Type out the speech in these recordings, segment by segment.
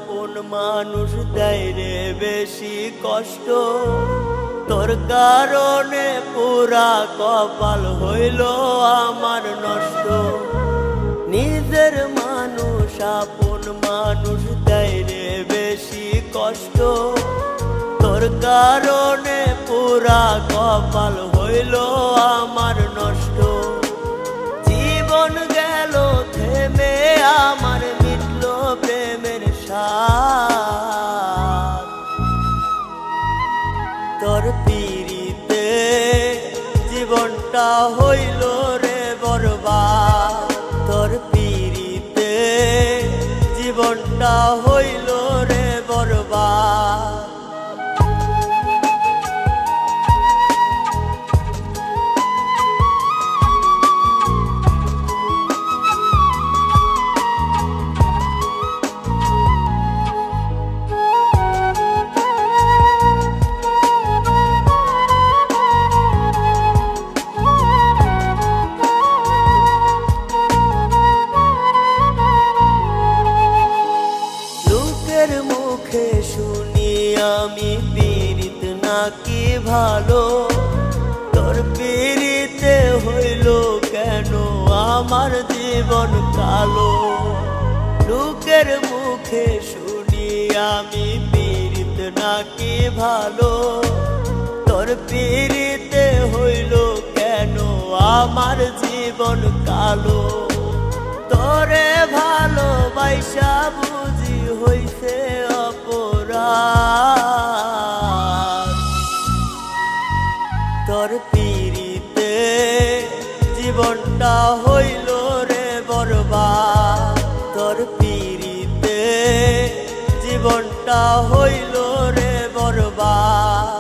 আপন মানুষ দেয় রে বেশি কষ্ট, তোর কারণে পুরা কপাল হইল আমার নষ্ট। নিজের মানুষ আপন মানুষ দেয় রে বেশি কষ্ট, তোর কারণে পুরা কপাল হইল আমার নষ্ট। জীবন গেল থেমে আমার মিটল প্রেমের স্বাদ, তোর পিরিতে জীবনটা হইল রে বরবাদ, তোর পিরিতে জীবনটা হইল রে বরবাদ। মুখে শুনি আমি পীড়িত নাকি ভালো, তোর পীড়িতে হইল কেন আমার জীবন কালো। লোকের মুখে শুনি আমি পীড়িত নাকি ভালো, তোর পীড়িতে হইল কেন আমার জীবন কালো। তোরে ভালোবাসা বুঝি হইছে অপরাধ, তোর পিরিতে জীবনটা হইল রে বরবাদ, তোর পিরিতে জীবনটা হইল রে বরবাদ।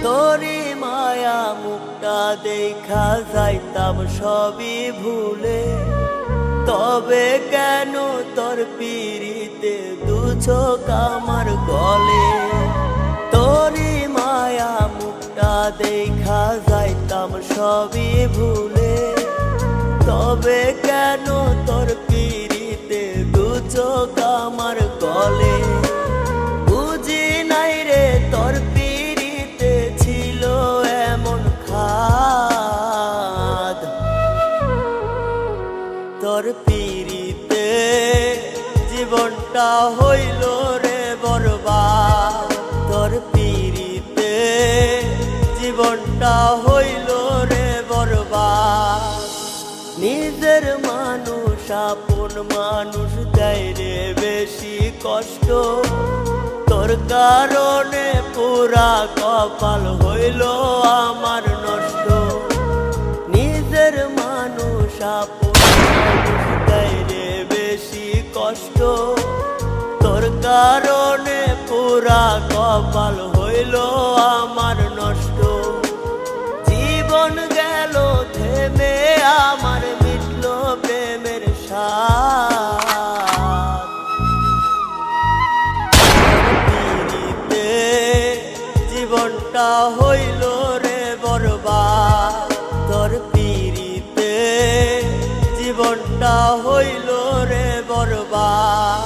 তোরি মায়া মুখটা দেখা যাইতাম সবই ভুলে, তবে কেন তোর পিরিতে দু চোখ আমার গলে। তোরি মায়া মুখটা দেখা যাইতাম সবই ভুলে, তবে কেন তোর পিরিতে দু চোখ আমার গলে। বুঝি নাই রে তোর ছিল এমন খাদ, তোর পিরিতে জীবনটা হইল রে বরবাদ, তোর পিরিতে জীবনটা হইল রে বরবাদ। নিজের মানুষ আপন মানুষ দেয় রে বেশি কষ্ট, তোর কারণে পুরা কপাল হইল আমার নষ্ট। নিজের মানুষ আপন মানুষ দেয় রে বেশি কষ্ট, তোর কারণে পুরা কপাল হইল আমার নষ্ট। জীবন গেল থেমে আমার মিটল প্রেমের স্বাদ, জীবনটা হইল রে বরবাদ, তোর পিরিতে জীবনটা হইল রে বরবাদ।